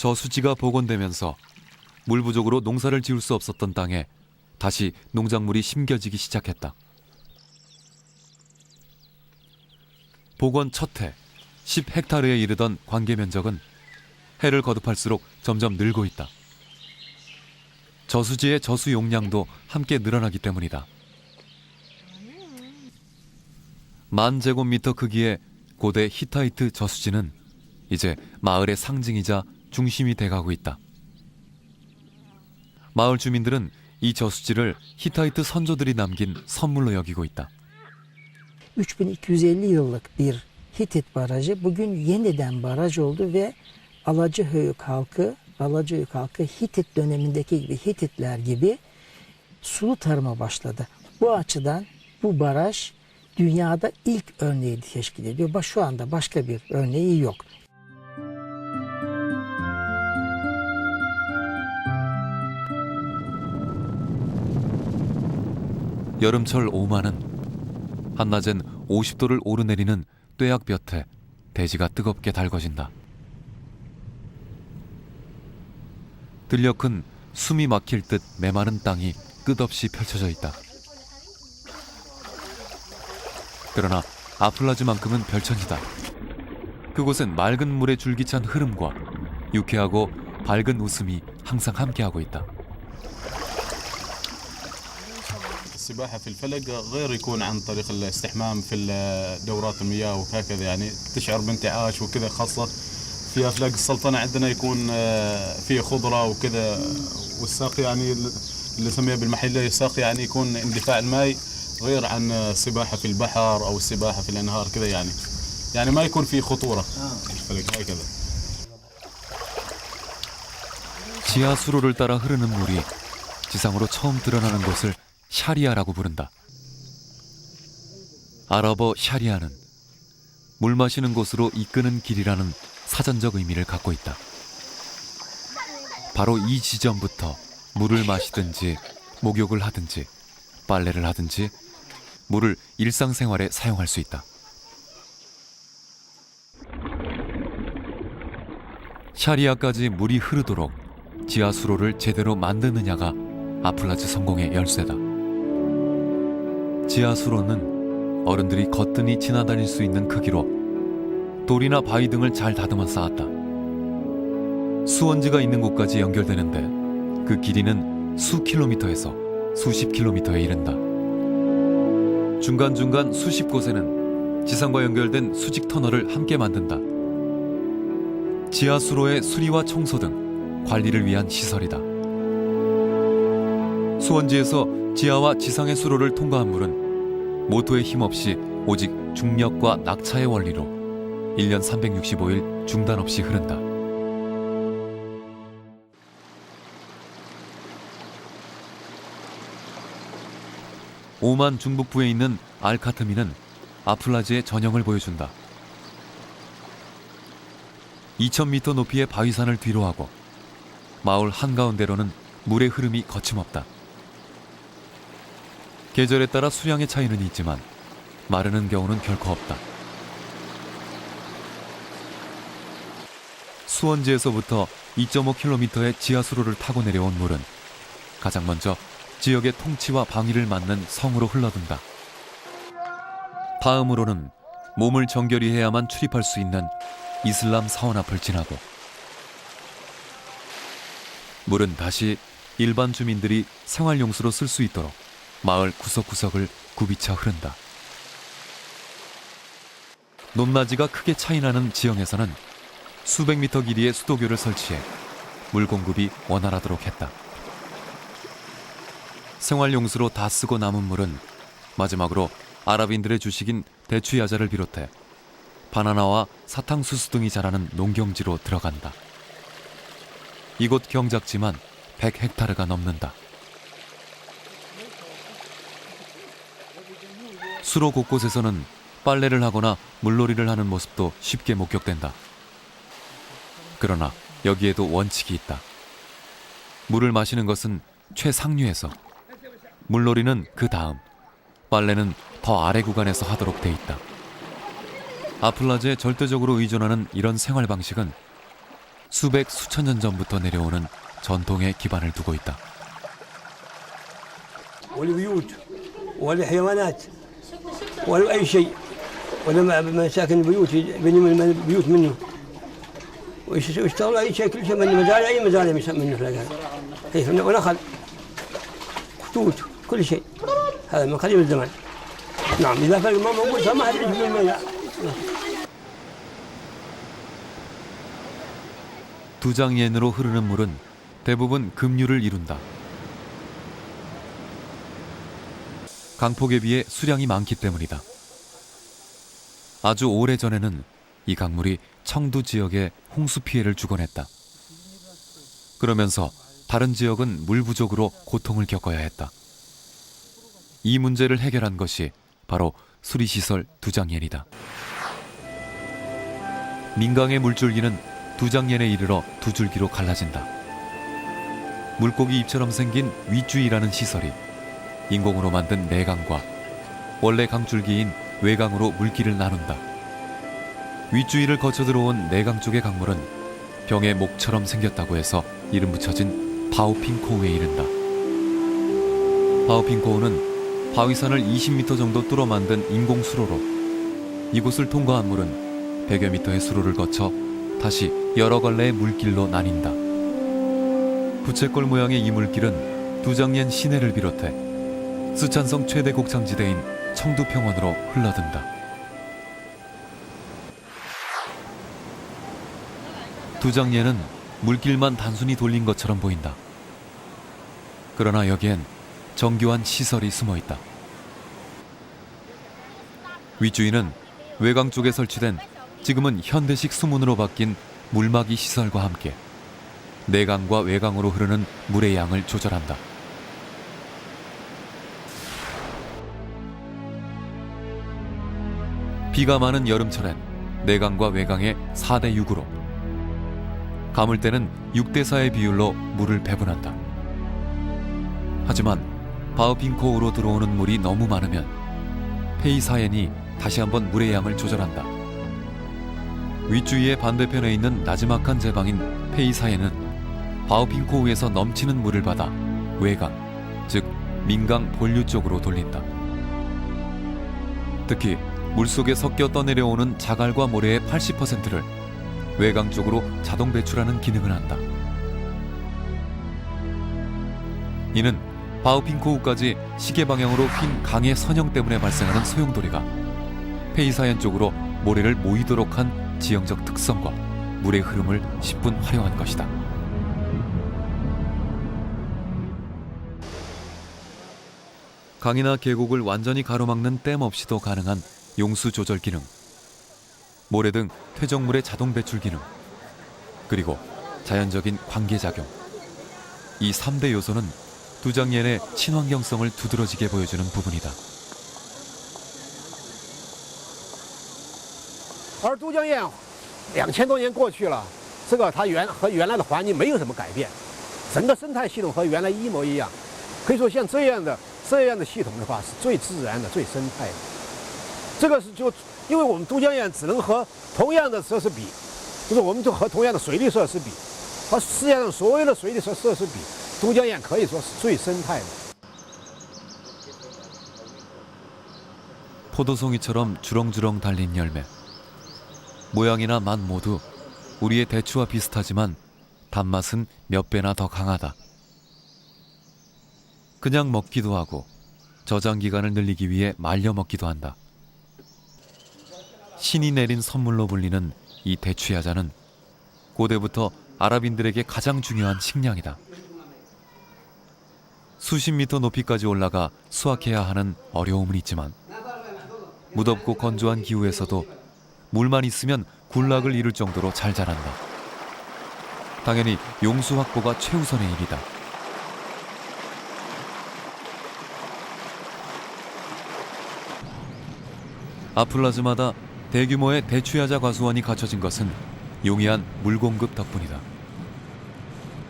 저수지가 복원되면서 물 부족으로 농사를 지을 수 없었던 땅에 다시 농작물이 심겨지기 시작했다. 복원 첫 해 10헥타르에 이르던 관계 면적은 해를 거듭할수록 점점 늘고 있다. 저수지의 저수 용량도 함께 늘어나기 때문이다. 10,000제곱미터 크기의 고대 히타이트 저수지는 이제 마을의 상징이자 중심이 돼가고 있다. 마을 주민들은 이 저수지를 히타이트 선조들이 남긴 선물로 여기고 있다. 3250 yıllık bir Hitit barajı bugün yeniden baraj oldu ve Alacahöyük halkı Hitit dönemindeki gibi Hititler gibi sulu tarıma başladı. Bu açıdan bu baraj dünyada ilk örneği teşkil ediyor. Şu anda başka bir örneği yok. 여름철 오마는 한낮엔 50도를 오르내리는 뙤약볕에 대지가 뜨겁게 달궈진다. 들려 큰 숨이 막힐 듯 메마른 땅이 끝없이 펼쳐져 있다. 그러나 아플라즈만큼은 별천지다. 그곳엔 맑은 물의 줄기찬 흐름과 유쾌하고 밝은 웃음이 항상 함께하고 있다. السباحة في الفلق غير يكون عن طريق الاستحمام في دورات المياه وهكذا يعني تشعر بانتعاش وكذا خاصة في أفلاق السلطنة عندنا يكون فيه خضرة وكذا والساقي يعني اللي نسميه بالمحلية الساقي يعني يكون اندفاع الماء غير عن السباحة في البحر أو السباحة في الأنهار كذا يعني ما يكون فيه خطورة الفلق هكذا. 지하 수로를 따라 흐르는 물이 지상으로 처음 드러나는 곳을 샤리아라고 부른다. 아랍어 샤리아는 물 마시는 곳으로 이끄는 길이라는 사전적 의미를 갖고 있다. 바로 이 지점부터 물을 마시든지 목욕을 하든지 빨래를 하든지 물을 일상생활에 사용할 수 있다. 샤리아까지 물이 흐르도록 지하 수로를 제대로 만드느냐가 아플라즈 성공의 열쇠다. 지하 수로는 어른들이 거뜬히 지나다닐 수 있는 크기로 돌이나 바위 등을 잘 다듬어 쌓았다. 수원지가 있는 곳까지 연결되는데 그 길이는 수 킬로미터에서 수십 킬로미터에 이른다. 중간중간 수십 곳에는 지상과 연결된 수직 터널을 함께 만든다. 지하 수로의 수리와 청소 등 관리를 위한 시설이다. 수원지에서 지하와 지상의 수로를 통과한 물은 모토의 힘 없이 오직 중력과 낙차의 원리로 1년 365일 중단 없이 흐른다. 오만 중북부에 있는 알카트미는 아플라즈의 전형을 보여준다. 2000m 높이의 바위산을 뒤로하고 마을 한가운데로는 물의 흐름이 거침없다. 계절에 따라 수량의 차이는 있지만 마르는 경우는 결코 없다. 수원지에서부터 2.5km의 지하수로를 타고 내려온 물은 가장 먼저 지역의 통치와 방위를 맡는 성으로 흘러든다. 다음으로는 몸을 정결히 해야만 출입할 수 있는 이슬람 사원 앞을 지나고 물은 다시 일반 주민들이 생활용수로 쓸 수 있도록 마을 구석구석을 굽이쳐 흐른다. 높낮이가 크게 차이나는 지형에서는 수백 미터 길이의 수도교를 설치해 물 공급이 원활하도록 했다. 생활용수로 다 쓰고 남은 물은 마지막으로 아랍인들의 주식인 대추야자를 비롯해 바나나와 사탕수수 등이 자라는 농경지로 들어간다. 이곳 경작지만 100헥타르가 넘는다. 수로 곳곳에서는 빨래를 하거나 물놀이를 하는 모습도 쉽게 목격된다. 그러나 여기에도 원칙이 있다. 물을 마시는 것은 최상류에서, 물놀이는 그 다음, 빨래는 더 아래 구간에서 하도록 돼 있다. 아플라즈에 절대적으로 의존하는 이런 생활 방식은 수백 수천 년 전부터 내려오는 전통의 기반을 두고 있다. والبيوت والحيوانات ولا أي شيء ولا مساكن البيوت بني من البيوت منه ويشتغلوا أي شيء كل شيء من المزارع أي مزارع منه تلاقي ونخل توت كل شيء هذا من قديم الزمان. نعم إذا فرق ما موجود فما حد يعيش بالمياه. 두장옌으로 흐르는 물은 대부분 급류를 이룬다. 강폭에 비해 수량이 많기 때문이다. 아주 오래전에는 이 강물이 청두 지역에 홍수 피해를 주곤 했다. 그러면서 다른 지역은 물 부족으로 고통을 겪어야 했다. 이 문제를 해결한 것이 바로 수리시설 두장옌이다. 민강의 물줄기는 두장옌에 이르러 두 줄기로 갈라진다. 물고기 입처럼 생긴 윗주위라는 시설이 인공으로 만든 내강과 원래 강줄기인 외강으로 물길을 나눈다. 윗주위를 거쳐 들어온 내강 쪽의 강물은 병의 목처럼 생겼다고 해서 이름 붙여진 바오핑코우에 이른다. 바오핑코우는 바위산을 20m 정도 뚫어 만든 인공 수로로 이곳을 통과한 물은 100여 미터의 수로를 거쳐 다시 여러 갈래의 물길로 나뉜다. 부채꼴 모양의 이 물길은 두장옌 시내를 비롯해 쓰촨성 최대 곡창지대인 청두평원으로 흘러든다. 두장옌은 물길만 단순히 돌린 것처럼 보인다. 그러나 여기엔 정교한 시설이 숨어 있다. 윗주위는 외강 쪽에 설치된 지금은 현대식 수문으로 바뀐 물막이 시설과 함께 내강과 외강으로 흐르는 물의 양을 조절한다. 비가 많은 여름철엔 내강과 외강의 4대 6으로, 가물 때는 6대 4의 비율로 물을 배분한다. 하지만 바오핑코우로 들어오는 물이 너무 많으면 페이사옌이 다시 한번 물의 양을 조절한다. 윗주위의 반대편에 있는 나지막한 제방인 페이사옌은 바오핑코우에서 넘치는 물을 받아 외강, 즉 민강 본류 쪽으로 돌린다. 특히 물속에 섞여 떠내려오는 자갈과 모래의 80%를 외강 쪽으로 자동 배출하는 기능을 한다. 이는 바오핑코우까지 시계 방향으로 휜 강의 선형 때문에 발생하는 소용돌이가 페이사옌 쪽으로 모래를 모이도록 한 지형적 특성과 물의 흐름을 10분 활용한 것이다. 강이나 계곡을 완전히 가로막는 댐 없이도 가능한 용수 조절 기능, 모래 등 퇴적물의 자동 배출 기능, 그리고 자연적인 관계작용. 이 3대 요소는 두장옌의 친환경성을 두드러지게 보여주는 부분이다. 而都江堰2000多年过去了，这个它和原来的环境没有什么改变，整个生态系统和原来一模一样。可以说像这样的系统的话，是最自然的、最生态的。这个是因为我们都江堰只能和同样的设施比，就是我们就和同样的水利设施比，和世界上所有的水利设施比，都江堰可以说是最生态的。 포도송이처럼 주렁주렁 달린 열매. 모양이나 맛 모두 우리의 대추와 비슷하지만 단맛은 몇 배나 더 강하다. 그냥 먹기도 하고 저장 기간을 늘리기 위해 말려 먹기도 한다. 신이 내린 선물로 불리는 이 대추야자는 고대부터 아랍인들에게 가장 중요한 식량이다. 수십 미터 높이까지 올라가 수확해야 하는 어려움은 있지만 무덥고 건조한 기후에서도 물만 있으면 군락을 이룰 정도로 잘 자란다. 당연히 용수 확보가 최우선의 일이다. 아플라즈마다 대규모의 대추야자 과수원이 갖춰진 것은 용이한 물 공급 덕분이다.